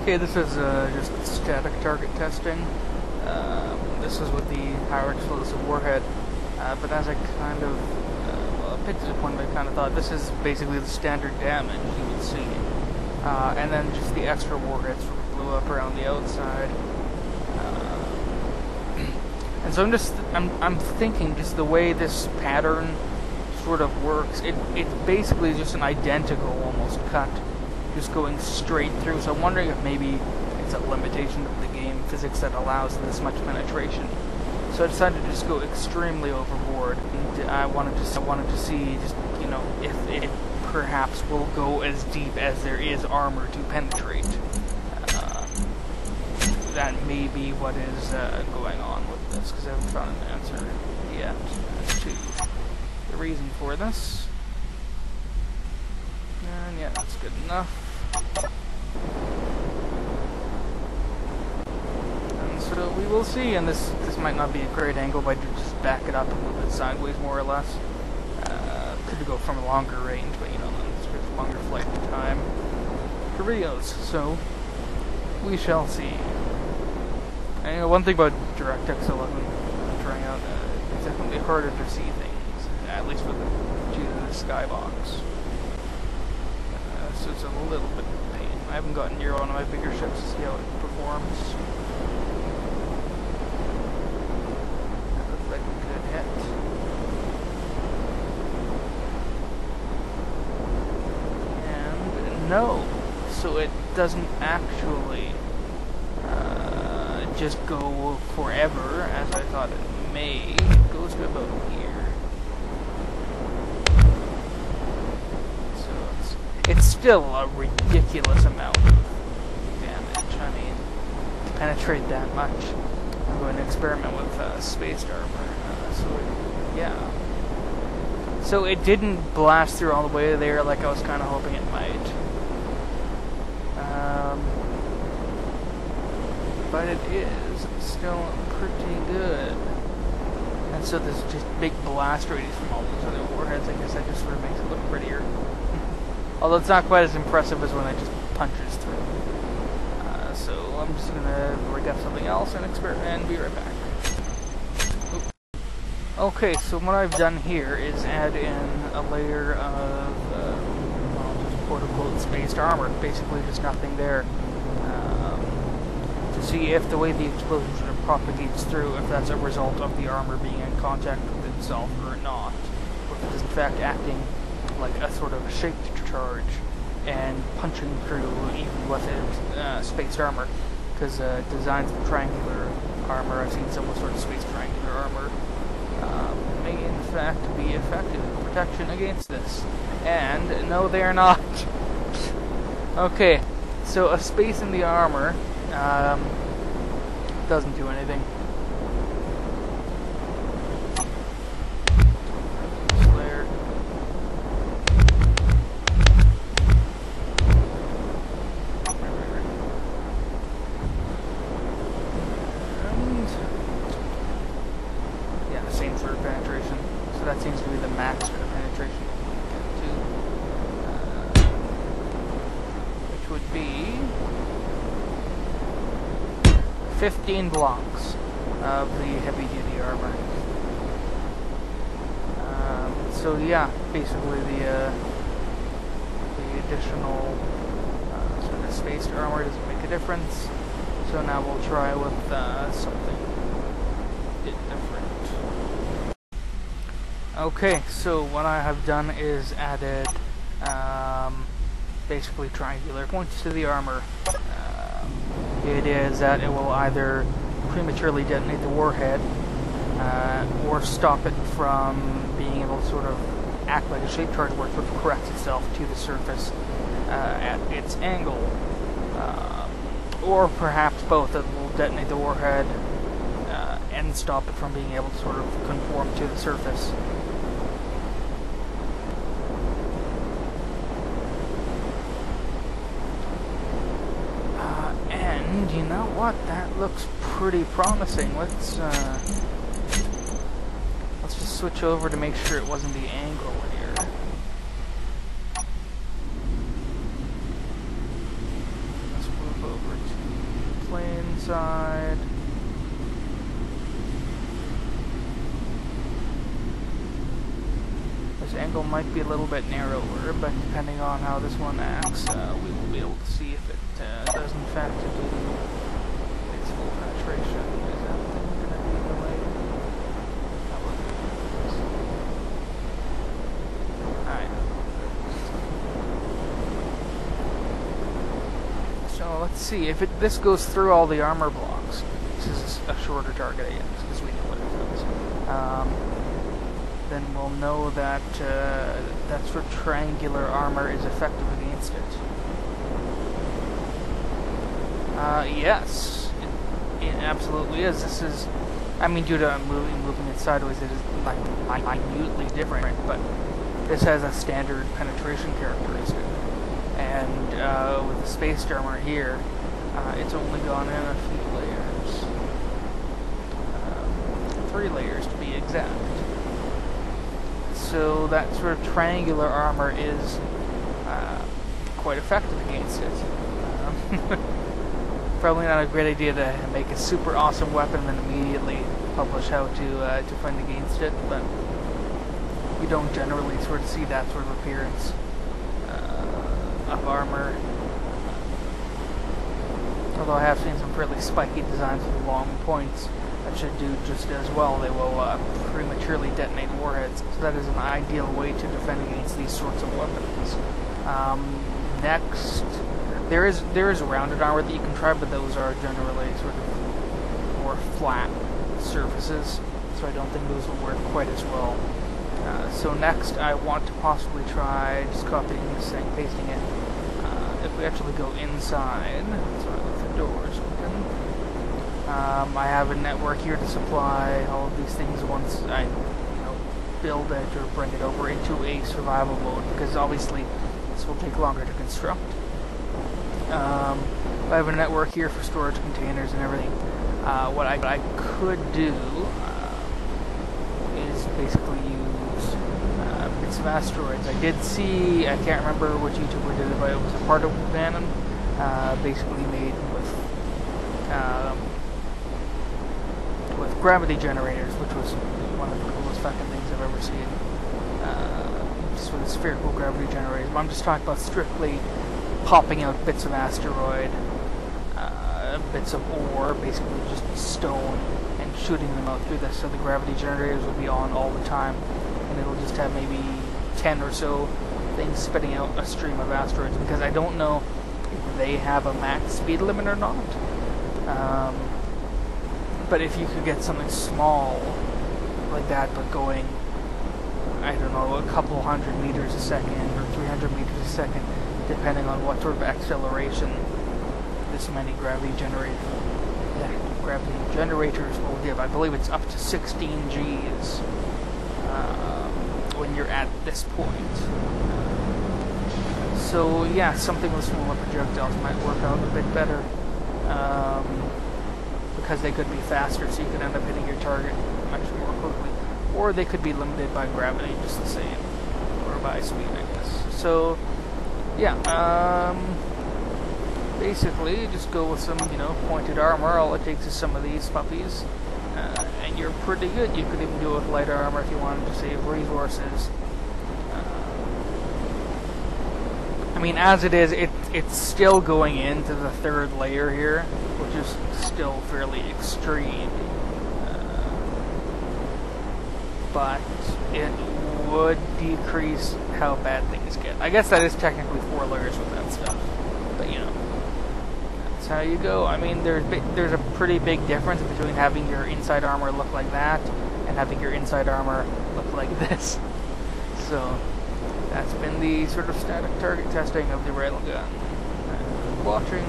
Okay, this is just static target testing. This is with the higher explosive warhead, but as I kind of, well, a bit disappointed, I kind of thought this is basically the standard damage you would see. And then just the extra warheads sort of blew up around the outside. And so I'm thinking just the way this pattern sort of works, it's basically just an identical almost cut, just going straight through. So I'm wondering if maybe it's a limitation of the game physics that allows this much penetration. So I decided to just go extremely overboard, and I wanted to see just, you know, if it perhaps will go as deep as there is armor to penetrate. That may be what is going on with this, because I haven't found an answer yet as to the reason for this. And yeah, that's good enough. And so we will see, and this might not be a great angle, but I just back it up and move it sideways more or less. Could go from a longer range, but you know, there's longer flight time for videos, so we shall see. And, you know, one thing about DirectX 11 trying out, it's definitely harder to see things, at least with due to the skybox. So it's a little bit of a pain. I haven't gotten near one of my bigger ships to see how it performs. That looks like a good hit. And no, so it doesn't actually just go forever, as I thought it may. It goes to about here. So it's still a ridiculous amount of damage. I mean, to penetrate that much, I'm going to experiment with spaced armor. Yeah. So it didn't blast through all the way there like I was kind of hoping it might. But it is still pretty good. And so there's just big blast radius from all those other warheads. I guess that just sort of makes it look prettier. Although it's not quite as impressive as when it just punches through. So I'm just going to rig up something else and experiment and be right back. Oop. Okay, so what I've done here is add in a layer of, well, just quote-unquote spaced armor. Basically just nothing there. To see if the way the explosion sort of propagates through, if that's a result of the armor being in contact with itself or not, or if it is in fact acting like a sort of shaped charge and punching through even with its spaced armor. Because designs of triangular armor, I've seen some with sort of spaced triangular armor, may in fact be effective protection against this. And no, they are not. Okay, so a space in the armor doesn't do anything. Slayer. And yeah, same sort of penetration. So that seems to be the max sort of penetration we can get to, which would be 15 blocks of the heavy-duty armor. So yeah, basically the additional sort of spaced armor doesn't make a difference. So now we'll try with something a bit different. Okay, so what I have done is added basically triangular points to the armor. It is that it will either prematurely detonate the warhead or stop it from being able to sort of act like a shape charge where it sort of corrects itself to the surface at its angle. Or perhaps both. It will detonate the warhead and stop it from being able to sort of conform to the surface. And you know what? That looks pretty promising. Let's just switch over to make sure it wasn't the angle here. Let's move over inside. This angle might be a little bit narrower, but depending on how this one acts, we will be able to see if it does in fact do its full penetration. Is that thing going to be in the way? Alright. So let's see, if this goes through all the armor blocks, this is a shorter target, I guess, because we know what it does. Then we'll know that that sort of triangular armor is effective against it. Yes, it absolutely is. This is, I mean, due to moving it sideways, it is like minutely different, but this has a standard penetration characteristic. And with the spaced armor here, it's only gone in a few layers. 3 layers to be exact. So that sort of triangular armor is quite effective against it. Probably not a great idea to make a super awesome weapon and then immediately publish how to fight against it, but you don't generally sort of see that sort of appearance of armor. Although I have seen some fairly spiky designs with long points that should do just as well. They will prematurely detonate warheads, so that is an ideal way to defend against these sorts of weapons. Next, there is rounded armor that you can try, but those are generally sort of more flat surfaces, so I don't think those will work quite as well. So next, I want to possibly try just copying this thing, pasting it. If we actually go inside, sorry, the door's open. I have a network here to supply all of these things once I, build it or bring it over into a survival mode, because obviously this will take longer to construct. I have a network here for storage containers and everything. What I could do is basically use bits of asteroids. I did see, I can't remember which YouTuber did it, but it was a part of Bannon, basically made with gravity generators, which was one of the coolest fucking things I've ever seen. Just with spherical gravity generators. But I'm just talking about strictly popping out bits of asteroid, bits of ore, basically just stone, and shooting them out through this, so the gravity generators will be on all the time, and it'll just have maybe 10 or so things spitting out a stream of asteroids, because I don't know if they have a max speed limit or not. But if you could get something small like that, but going, I don't know, a couple hundred meters a second or 300 meters a second, depending on what sort of acceleration this many gravity generators will give. I believe it's up to 16 Gs when you're at this point. So yeah, something with smaller projectiles might work out a bit better. Because they could be faster, so you could end up hitting your target much more quickly. Or they could be limited by gravity just the same. Or by speed, I guess. So, yeah, basically, just go with some, pointed armor. All it takes is some of these puppies, and you're pretty good. You could even do it with lighter armor if you wanted to save resources. I mean, as it is, it's still going into the 3rd layer here, which is still fairly extreme. But it would decrease how bad things get. I guess that is technically 4 layers with that stuff. But, that's how you go. I mean, there's a pretty big difference between having your inside armor look like that and having your inside armor look like this. So that's been the sort of static target testing of the Railgun. Watching.